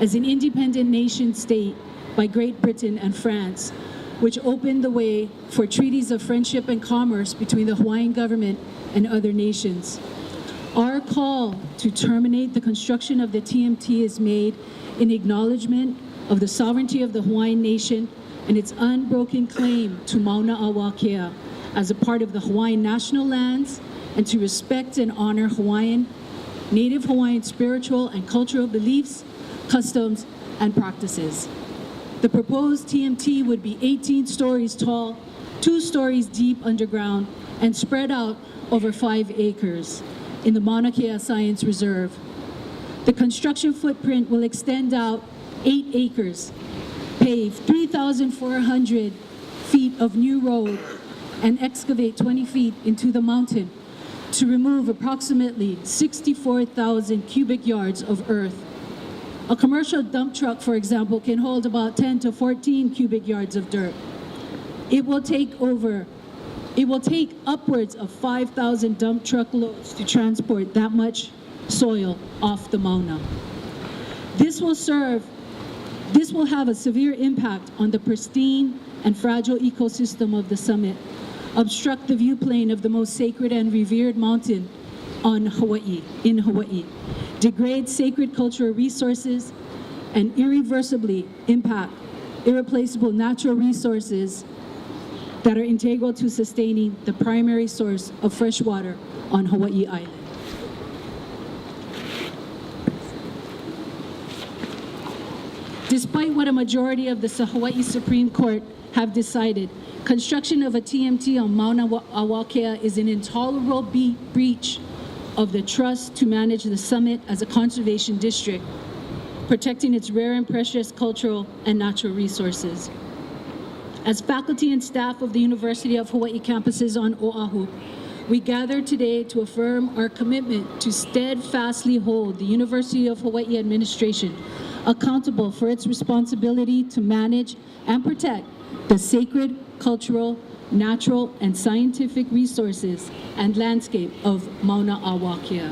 as an independent nation state by Great Britain and France, which opened the way for treaties of friendship and commerce between the Hawaiian government and other nations. Our call to terminate the construction of the TMT is made in acknowledgement of the sovereignty of the Hawaiian nation and its unbroken claim to Mauna a Wakea as a part of the Hawaiian national lands, and to respect and honor Native Hawaiian spiritual and cultural beliefs, customs, and practices. The proposed TMT would be 18 stories tall, 2 stories deep underground, and spread out over 5 acres in the Mauna Kea Science Reserve. The construction footprint will extend out 8 acres, pave 3,400 feet of new road, and excavate 20 feet into the mountain to remove approximately 64,000 cubic yards of earth. A commercial dump truck, for example, can hold about 10 to 14 cubic yards of dirt. It will take upwards of 5,000 dump truck loads to transport that much soil off the Mauna. This will have a severe impact on the pristine and fragile ecosystem of the summit, obstruct the view plane of the most sacred and revered mountain in Hawaii, degrade sacred cultural resources, and irreversibly impact irreplaceable natural resources that are integral to sustaining the primary source of fresh water on Hawaii Island. Despite what a majority of the Hawaii Supreme Court have decided, construction of a TMT on Mauna a Wakea is an intolerable breach of the trust to manage the summit as a conservation district, protecting its rare and precious cultural and natural resources. As faculty and staff of the University of Hawaii campuses on Oahu, we gather today to affirm our commitment to steadfastly hold the University of Hawaii administration accountable for its responsibility to manage and protect the sacred, cultural, natural, and scientific resources and landscape of Mauna a Wakea.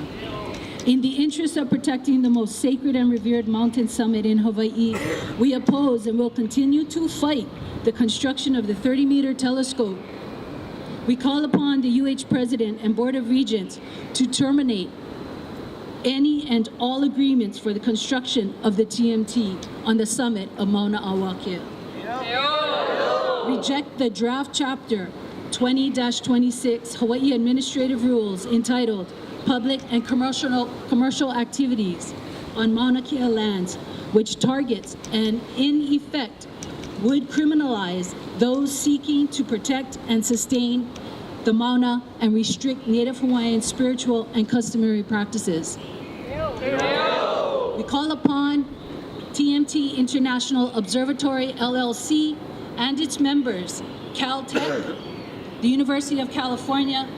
In the interest of protecting the most sacred and revered mountain summit in Hawaii, we oppose and will continue to fight the construction of the 30-meter telescope. We call upon the UH President and Board of Regents to terminate any and all agreements for the construction of the TMT on the summit of Mauna a Wakea. Reject the draft chapter 20-26 Hawaii Administrative Rules entitled Public and Commercial Activities on Mauna Kea lands, which targets and in effect would criminalize those seeking to protect and sustain the Mauna and restrict Native Hawaiian spiritual and customary practices. We call upon TMT International Observatory LLC and its members, Caltech, the University of California,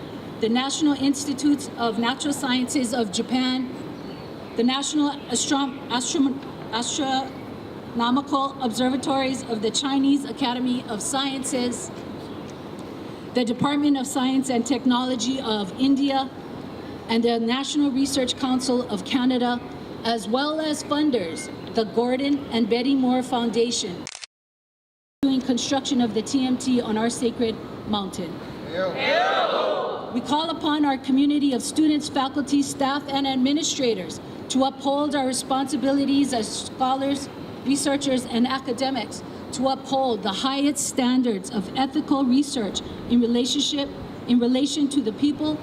the National Institutes of Natural Sciences of Japan, the National Astronomical Observatories of the Chinese Academy of Sciences, the Department of Science and Technology of India, and the National Research Council of Canada, as well as funders, the Gordon and Betty Moore Foundation, doing construction of the TMT on our sacred mountain. We call upon our community of students, faculty, staff, and administrators to uphold our responsibilities as scholars, researchers, and academics to uphold the highest standards of ethical research in relation to the people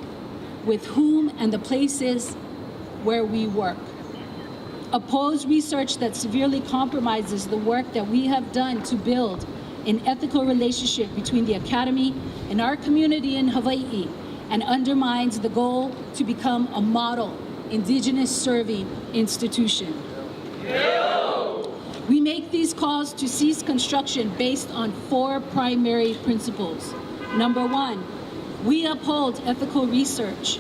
with whom and the places where we work. Oppose research that severely compromises the work that we have done to build an ethical relationship between the Academy and our community in Hawaii, and undermines the goal to become a model Indigenous serving institution. We make these calls to cease construction based on 4 primary principles. Number 1, we uphold ethical research.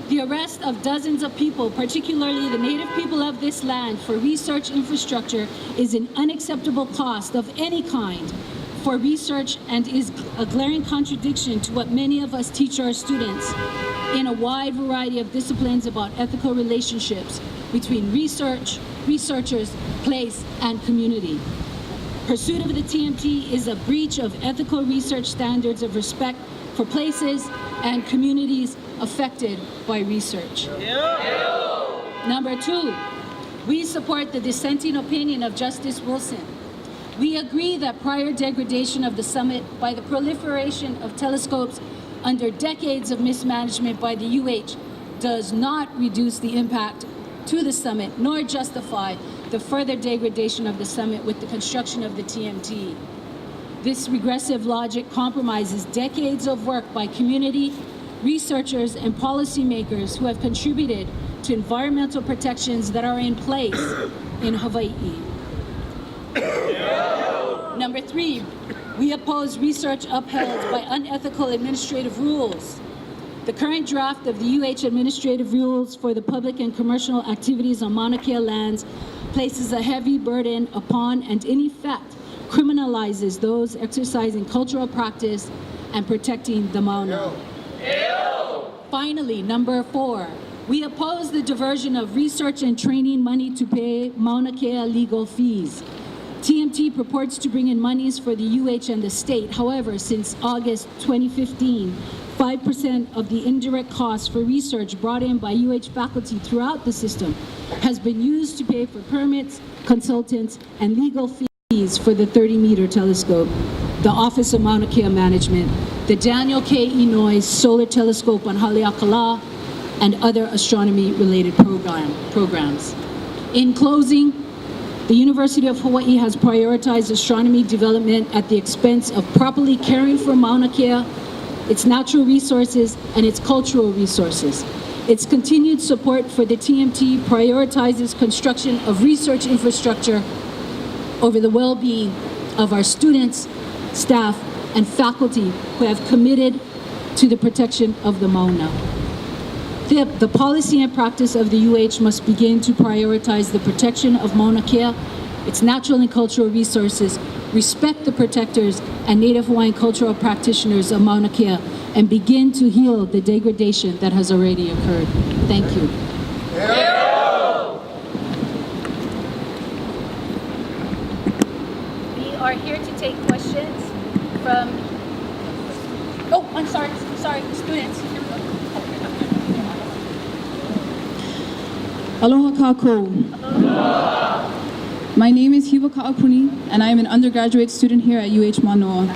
The arrest of dozens of people, particularly the Native people of this land, for research infrastructure is an unacceptable cost of any kind for research and is a glaring contradiction to what many of us teach our students in a wide variety of disciplines about ethical relationships between research, researchers, place, and community. Pursuit of the TMT is a breach of ethical research standards of respect for places and communities affected by research. Number 2, we support the dissenting opinion of Justice Wilson. We agree that prior degradation of the summit by the proliferation of telescopes under decades of mismanagement by the UH does not reduce the impact to the summit, nor justify the further degradation of the summit with the construction of the TMT. This regressive logic compromises decades of work by community, researchers, and policymakers who have contributed to environmental protections that are in place in Hawaii. Number 3, we oppose research upheld by unethical administrative rules. The current draft of the UH administrative rules for the public and commercial activities on Mauna Kea lands places a heavy burden upon and in effect criminalizes those exercising cultural practice and protecting the Mauna. Finally, number 4, we oppose the diversion of research and training money to pay Mauna Kea legal fees. TMT purports to bring in monies for the UH and the state. However, since August 2015, 5% of the indirect costs for research brought in by UH faculty throughout the system has been used to pay for permits, consultants, and legal fees for the 30-meter telescope, the Office of Mauna Kea Management, the Daniel K. Inouye Solar Telescope on Haleakala, and other astronomy-related programs. In closing, the University of Hawaii has prioritized astronomy development at the expense of properly caring for Mauna Kea, its natural resources, and its cultural resources. Its continued support for the TMT prioritizes construction of research infrastructure over the well-being of our students, staff, and faculty who have committed to the protection of the Mauna. The policy and practice of the UH must begin to prioritize the protection of Mauna Kea, its natural and cultural resources, respect the protectors and Native Hawaiian cultural practitioners of Mauna Kea, and begin to heal the degradation that has already occurred. Thank you. We are here to take questions from, I'm sorry, students. Aloha kākou. My name is Hiwa Ka'apuni, and I am an undergraduate student here at UH Manoa.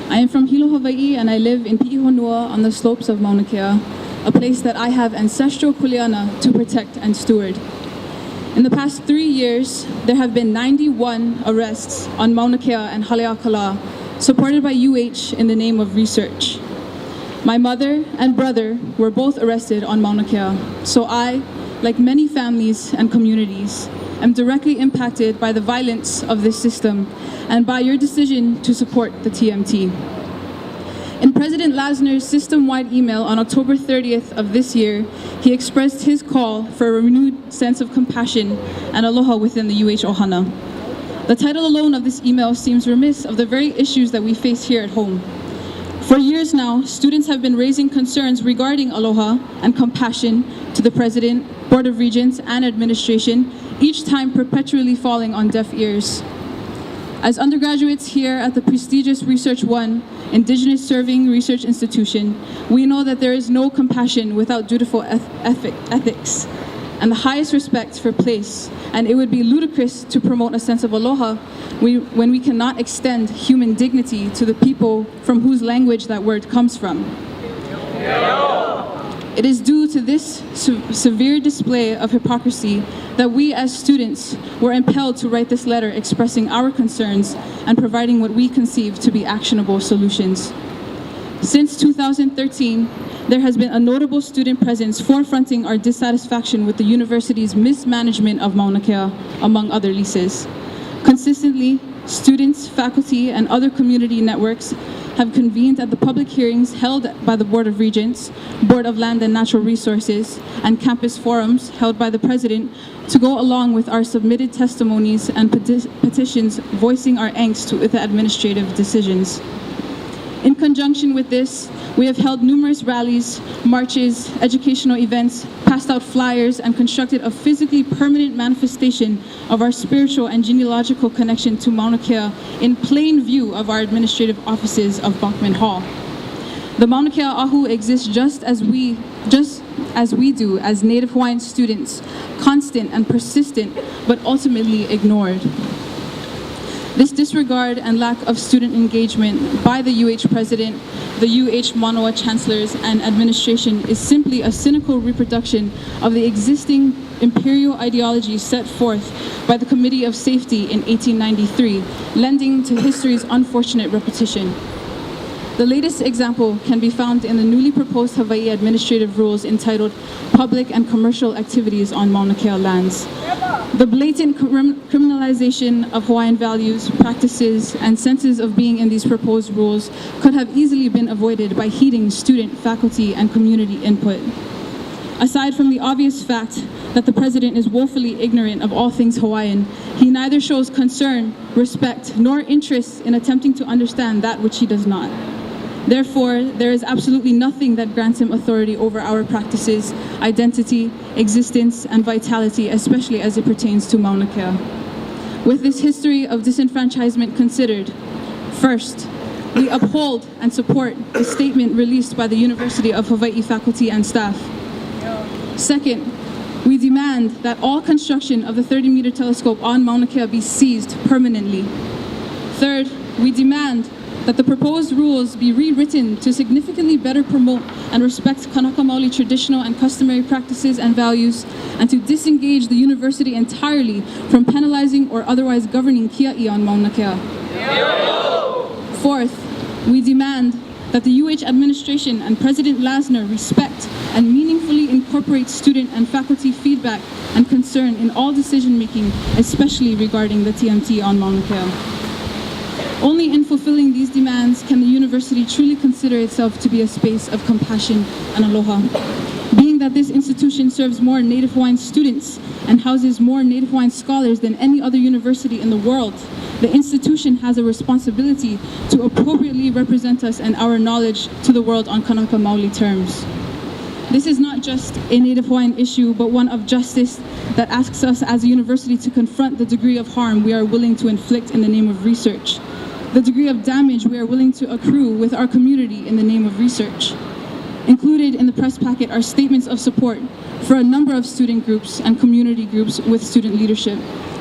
I am from Hilo, Hawaii, and I live in Pi'ihonua on the slopes of Mauna Kea, a place that I have ancestral kuleana to protect and steward. In the past 3 years, there have been 91 arrests on Mauna Kea and Haleakala, supported by UH in the name of research. My mother and brother were both arrested on Mauna Kea, so I, like many families and communities, am directly impacted by the violence of this system and by your decision to support the TMT. In President Lasner's system-wide email on October 30th of this year, he expressed his call for a renewed sense of compassion and aloha within the UH Ohana. The title alone of this email seems remiss of the very issues that we face here at home. For years now, students have been raising concerns regarding aloha and compassion to the President, Board of Regents, and administration, each time perpetually falling on deaf ears. As undergraduates here at the prestigious Research One, Indigenous Serving Research Institution, we know that there is no compassion without dutiful ethics and the highest respect for place, and it would be ludicrous to promote a sense of aloha when we cannot extend human dignity to the people from whose language that word comes from. It is due to this severe display of hypocrisy that we as students were impelled to write this letter expressing our concerns and providing what we conceive to be actionable solutions. Since 2013, there has been a notable student presence forefronting our dissatisfaction with the university's mismanagement of Mauna Kea, among other leases. Consistently, students, faculty, and other community networks have convened at the public hearings held by the Board of Regents, Board of Land and Natural Resources, and campus forums held by the President to go along with our submitted testimonies and petitions voicing our angst with the administrative decisions. In conjunction with this, we have held numerous rallies, marches, educational events, passed out flyers, and constructed a physically permanent manifestation of our spiritual and genealogical connection to Mauna Kea in plain view of our administrative offices of Bachman Hall. The Mauna Kea Ahu exists just as we do as Native Hawaiian students, constant and persistent, but ultimately ignored. This disregard and lack of student engagement by the UH President, the UH Manoa Chancellors, and administration is simply a cynical reproduction of the existing imperial ideology set forth by the Committee of Safety in 1893, lending to history's unfortunate repetition. The latest example can be found in the newly proposed Hawaii administrative rules entitled Public and Commercial Activities on Mauna Kea Lands. The blatant criminalization of Hawaiian values, practices, and senses of being in these proposed rules could have easily been avoided by heeding student, faculty, and community input. Aside from the obvious fact that the President is woefully ignorant of all things Hawaiian, he neither shows concern, respect, nor interest in attempting to understand that which he does not. Therefore, there is absolutely nothing that grants him authority over our practices, identity, existence, and vitality, especially as it pertains to Mauna Kea. With this history of disenfranchisement considered, first, we uphold and support the statement released by the University of Hawaii faculty and staff. Second, we demand that all construction of the 30-meter telescope on Mauna Kea be ceased permanently. Third, we demand that the proposed rules be rewritten to significantly better promote and respect Kanaka Maoli traditional and customary practices and values, and to disengage the university entirely from penalizing or otherwise governing kia'i on Mauna Kea. Fourth, we demand that the UH administration and President Lasner respect and meaningfully incorporate student and faculty feedback and concern in all decision-making, especially regarding the TMT on Mauna Kea. Only in fulfilling these demands can the university truly consider itself to be a space of compassion and aloha. Being that this institution serves more Native Hawaiian students and houses more Native Hawaiian scholars than any other university in the world, the institution has a responsibility to appropriately represent us and our knowledge to the world on Kanaka Maoli terms. This is not just a Native Hawaiian issue, but one of justice that asks us as a university to confront the degree of harm we are willing to inflict in the name of research, the degree of damage we are willing to accrue with our community in the name of research. Included in the press packet are statements of support for a number of student groups and community groups with student leadership,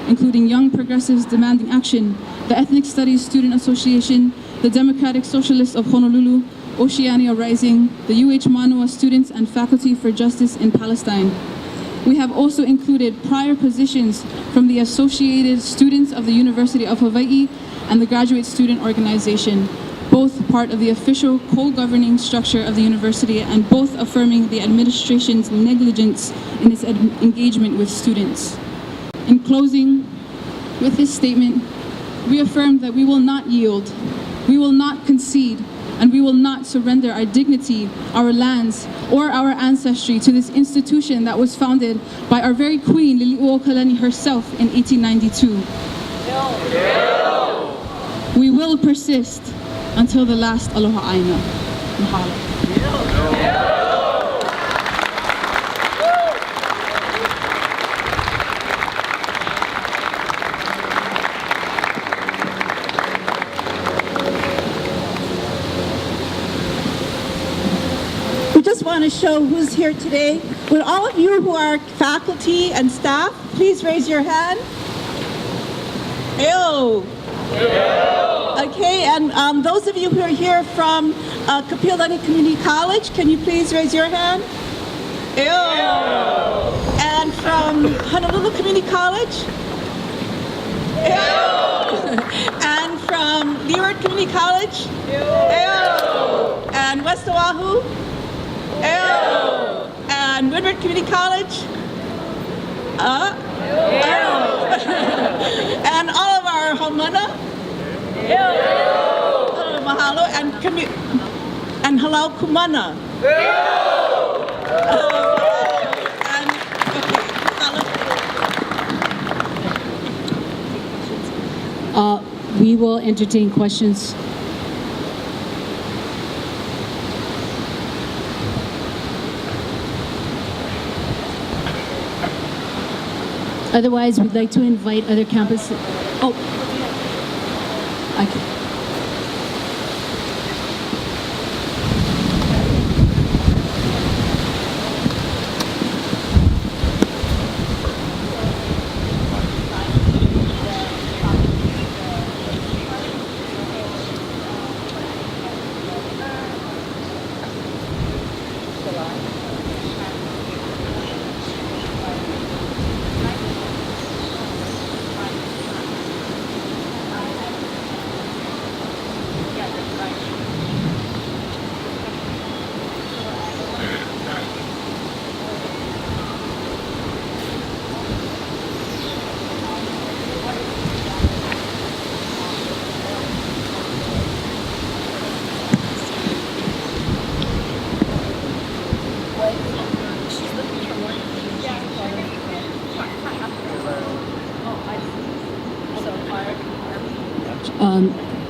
including Young Progressives Demanding Action, the Ethnic Studies Student Association, the Democratic Socialists of Honolulu, Oceania Rising, the UH Manoa Students and Faculty for Justice in Palestine. We have also included prior positions from the Associated Students of the University of Hawaii and the Graduate Student Organization, both part of the official co-governing structure of the university and both affirming the administration's negligence in its engagement with students. In closing, with this statement, we affirm that we will not yield, we will not concede, and we will not surrender our dignity, our lands, or our ancestry to this institution that was founded by our very queen, Liliuokalani herself in 1892. We will persist until the last aloha aina. Mahalo. We just want to show who's here today. Would all of you who are faculty and staff, please raise your hand. Ew. Okay, and those of you who are here from Kapiolani Community College, can you please raise your hand? Ew. And from Honolulu Community College? Ew. And from Leeward Community College? Ew. And West Oahu? Ew. And Woodward Community College? And all of our haumana? Mahalo. And halal kumana? And, okay, We will entertain questions. Otherwise, we'd like to invite other campuses. Oh, okay.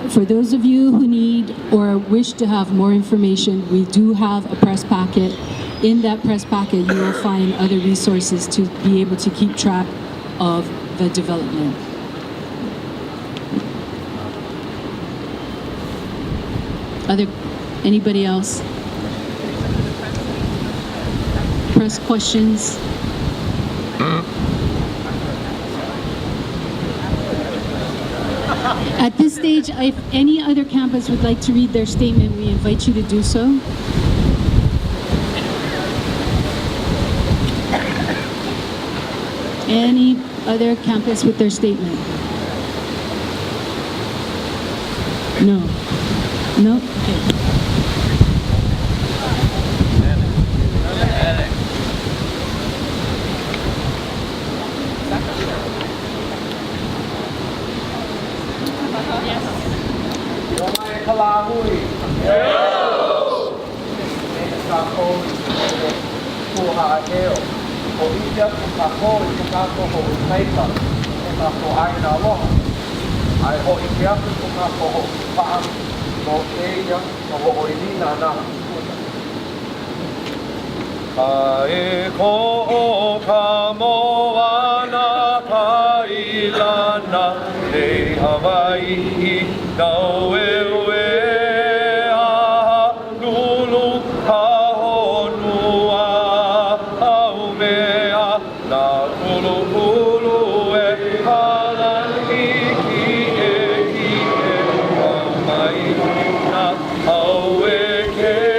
For those of you who need or wish to have more information, we do have a press packet. In that press packet, you will find other resources to be able to keep track of the development. Anybody else? Press questions? At this stage, if any other campus would like to read their statement, we invite you to do so. Any other campus with their statement? No. No? Okay. Kae ko ka moana kailana nei Hawaii nau ewe a lulu ka honua au mea na kulu kulu e kalani ki e mai na au e ke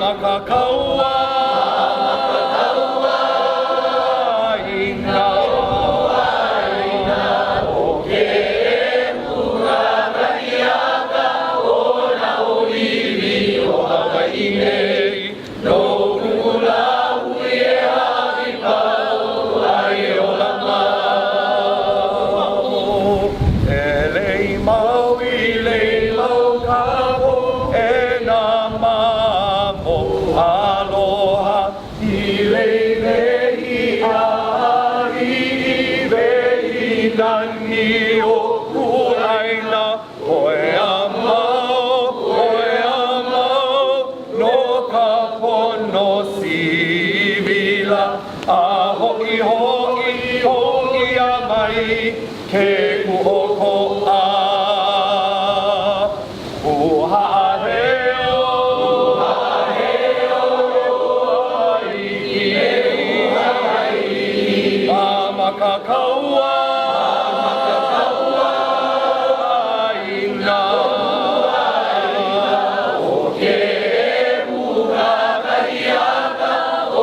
Makakawa ina o ke muragaiaka o na olili o Hawaii nei no kula hui e hawi pau ai o lama e lei mau I lei mau kapo e na mamo aloha I lei vehi ahi I vehi nani o kuaina oe amau no ka pono sivila a hoki a mai ke kuoko a Uhaheo Makakawa ina o ke muragaiaka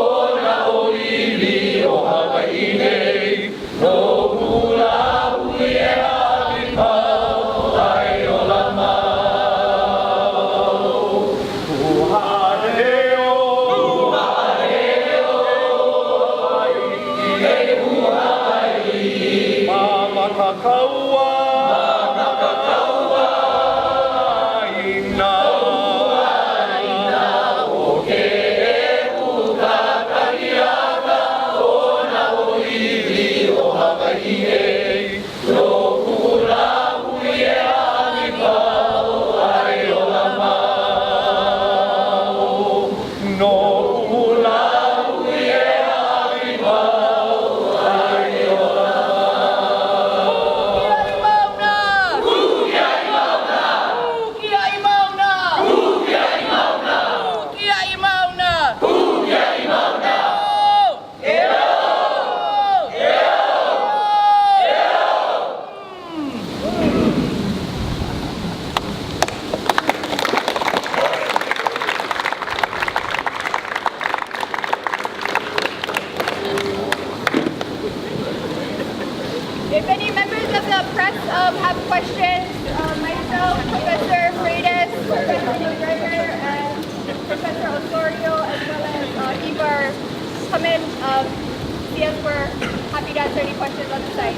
o na olili o Hawaii nei no kula hui e hawi pau ai o lama Makakawa ina o ke muragaiaka o na olili o Hawaii nei no kula hui e hawi pau ai o lama no kula hui e hawi pau ai o lama If any members of the press have questions, myself, Professor Freitas, Professor McGregor, and Professor Osorio, as well as Ibar, come in. See us. We're happy to answer any questions on the site.